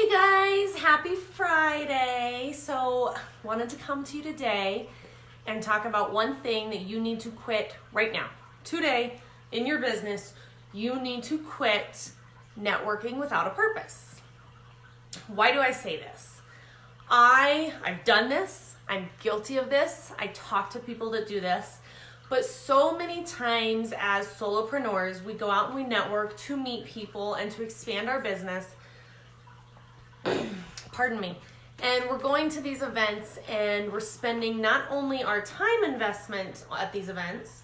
Hey guys, happy Friday. So wanted to come to you today and talk about one thing that you need to quit right now. Today in your business, you need to quit networking without a purpose. Why do I say this? I've done this. I'm guilty of this. I talk to people that do this. But so many times as solopreneurs, we go out and we network to meet people and to expand our business. Pardon me. And we're going to these events and we're spending not only our time investment at these events,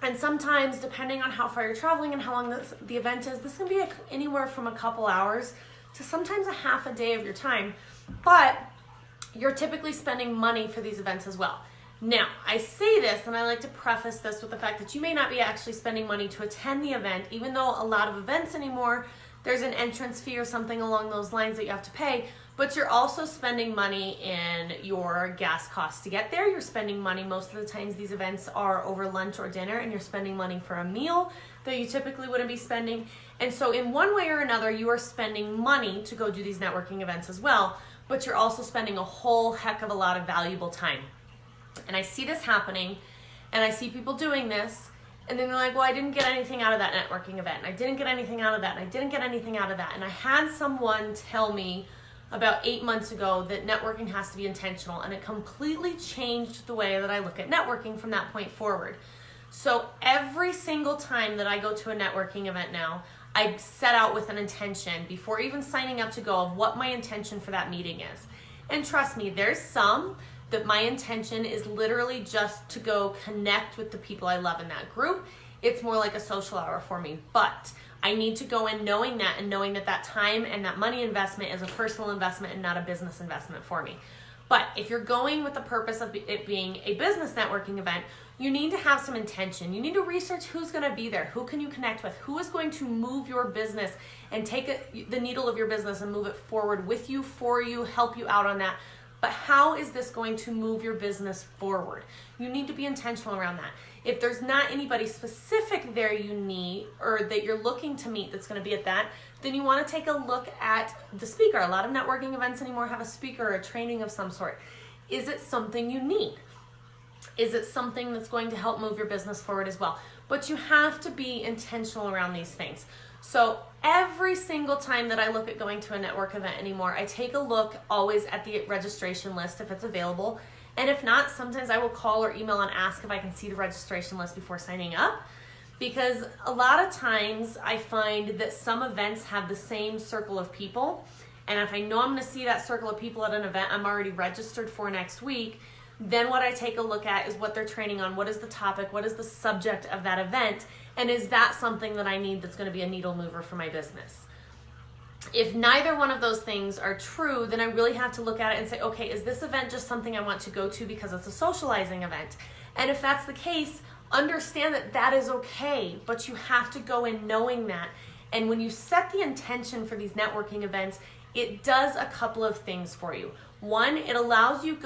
and sometimes depending on how far you're traveling and how long the event is, this can be anywhere from a couple hours to sometimes a half a day of your time, but you're typically spending money for these events as well. Now, I say this and I like to preface this with the fact that you may not be actually spending money to attend the event, even though a lot of events anymore, there's an entrance fee or something along those lines that you have to pay, but you're also spending money in your gas costs to get there. You're spending money, most of the times these events are over lunch or dinner, and you're spending money for a meal that you typically wouldn't be spending. And so in one way or another, you are spending money to go do these networking events as well, but you're also spending a whole heck of a lot of valuable time. And I see this happening, and I see people doing this, and then they're like, well, I didn't get anything out of that networking event, and I didn't get anything out of that, and I didn't get anything out of that. And I had someone tell me about 8 months ago that networking has to be intentional, and it completely changed the way that I look at networking from that point forward. So every single time that I go to a networking event now, I set out with an intention before even signing up to go of what my intention for that meeting is. And trust me, there's some that my intention is literally just to go connect with the people I love in that group. It's more like a social hour for me, but I need to go in knowing that, and knowing that that time and that money investment is a personal investment and not a business investment for me. But if you're going with the purpose of it being a business networking event, you need to have some intention. You need to research who's going to be there, who can you connect with, who is going to move your business and take the needle of your business and move it forward with you, for you, help you out on that. But how is this going to move your business forward? You need to be intentional around that. If there's not anybody specific there you need or that you're looking to meet that's going to be at that, then you want to take a look at the speaker. A lot of networking events anymore have a speaker or a training of some sort. Is it something you need? Is it something that's going to help move your business forward as well? But you have to be intentional around these things. So every single time that I look at going to a network event anymore, I take a look always at the registration list if it's available. And if not, sometimes I will call or email and ask if I can see the registration list before signing up. Because a lot of times I find that some events have the same circle of people. And if I know I'm going to see that circle of people at an event I'm already registered for next week, then what I take a look at is what they're training on, what is the topic, what is the subject of that event, and is that something that I need that's going to be a needle mover for my business? If neither one of those things are true, then I really have to look at it and say, okay, is this event just something I want to go to because it's a socializing event? And if that's the case, understand that that is okay, but you have to go in knowing that. And when you set the intention for these networking events, it does a couple of things for you. One, it allows you to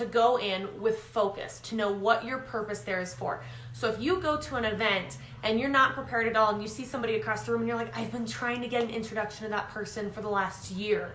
go in with focus, to know what your purpose there is for. So if you go to an event and you're not prepared at all and you see somebody across the room and you're like, I've been trying to get an introduction to that person for the last year.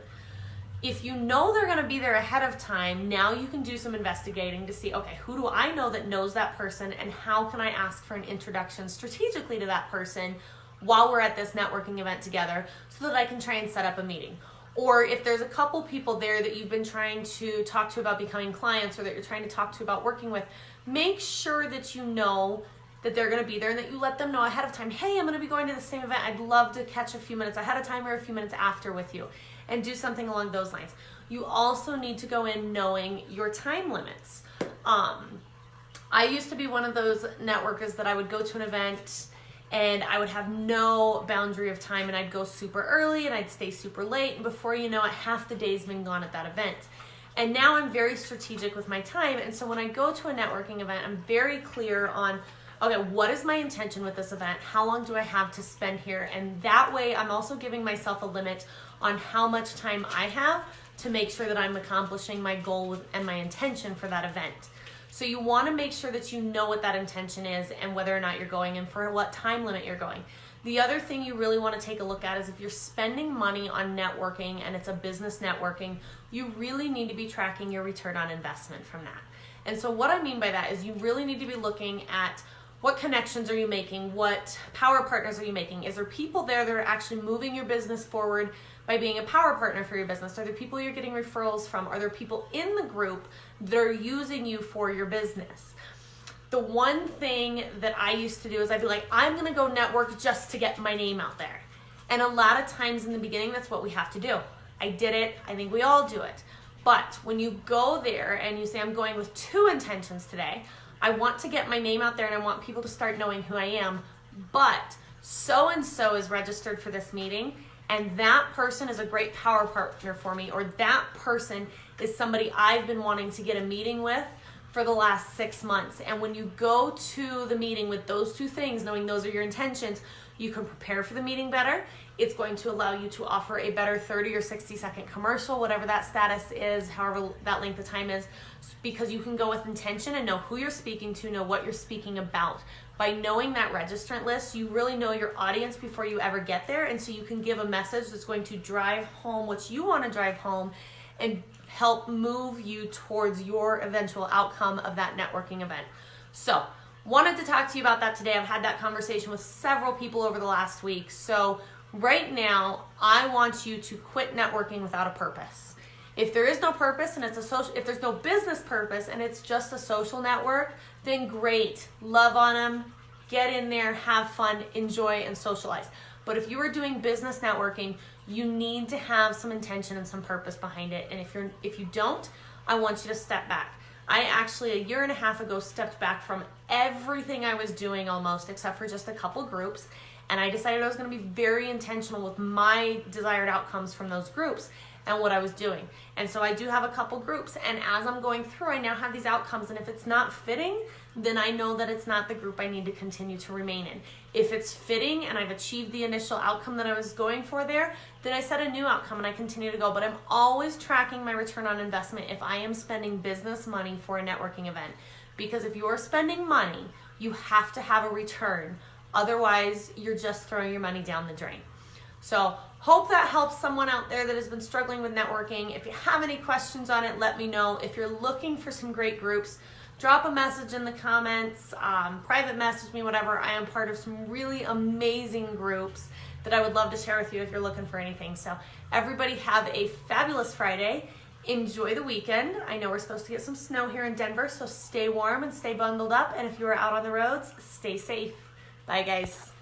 If you know they're going to be there ahead of time, now you can do some investigating to see, okay, who do I know that knows that person, and how can I ask for an introduction strategically to that person while we're at this networking event together so that I can try and set up a meeting. Or if there's a couple people there that you've been trying to talk to about becoming clients, or that you're trying to talk to about working with, make sure that you know that they're going to be there and that you let them know ahead of time, hey, I'm going to be going to the same event. I'd love to catch a few minutes ahead of time or a few minutes after with you, and do something along those lines. You also need to go in knowing your time limits. I used to be one of those networkers that I would go to an event and I would have no boundary of time, and I'd go super early and I'd stay super late, and before you know it, half the day's been gone at that event. And now I'm very strategic with my time, and so when I go to a networking event, I'm very clear on, okay, what is my intention with this event? How long do I have to spend here? And that way I'm also giving myself a limit on how much time I have to make sure that I'm accomplishing my goal and my intention for that event. So you want to make sure that you know what that intention is and whether or not you're going and for what time limit you're going. The other thing you really want to take a look at is if you're spending money on networking and it's a business networking, you really need to be tracking your return on investment from that. And so what I mean by that is you really need to be looking at what connections are you making, what power partners are you making? Is there people there that are actually moving your business forward by being a power partner for your business? Are there people you're getting referrals from? Are there people in the group that are using you for your business? The one thing that I used to do is I'd be like, I'm gonna go network just to get my name out there. And a lot of times in the beginning, that's what we have to do. I did it, I think we all do it. But when you go there and you say, I'm going with 2 intentions today, I want to get my name out there and I want people to start knowing who I am, but so-and-so is registered for this meeting and that person is a great power partner for me, or that person is somebody I've been wanting to get a meeting with for the last 6 months. And when you go to the meeting with those 2 things, knowing those are your intentions, you can prepare for the meeting better. It's going to allow you to offer a better 30 or 60-second commercial, whatever that status is, however that length of time is, because you can go with intention and know who you're speaking to, know what you're speaking about. By knowing that registrant list, you really know your audience before you ever get there, and so you can give a message that's going to drive home what you want to drive home and help move you towards your eventual outcome of that networking event. So, wanted to talk to you about that today. I've had that conversation with several people over the last week. So right now, I want you to quit networking without a purpose. If there is no purpose and it's a social, if there's no business purpose and it's just a social network, then great. Love on them, get in there, have fun, enjoy, and socialize. But if you are doing business networking, you need to have some intention and some purpose behind it. And if you don't, I want you to step back. I actually, a year and a half ago, stepped back from everything I was doing almost, except for just a couple groups. And I decided I was going to be very intentional with my desired outcomes from those groups and what I was doing. And so I do have a couple groups, and as I'm going through, I now have these outcomes, and if it's not fitting, then I know that it's not the group I need to continue to remain in. If it's fitting and I've achieved the initial outcome that I was going for there, then I set a new outcome and I continue to go. But I'm always tracking my return on investment if I am spending business money for a networking event. Because if you're spending money, you have to have a return. Otherwise, you're just throwing your money down the drain. So hope that helps someone out there that has been struggling with networking. If you have any questions on it, let me know. If you're looking for some great groups, drop a message in the comments, private message me, whatever. I am part of some really amazing groups that I would love to share with you if you're looking for anything. So everybody have a fabulous Friday. Enjoy the weekend. I know we're supposed to get some snow here in Denver, so stay warm and stay bundled up. And if you are out on the roads, stay safe. Bye, guys.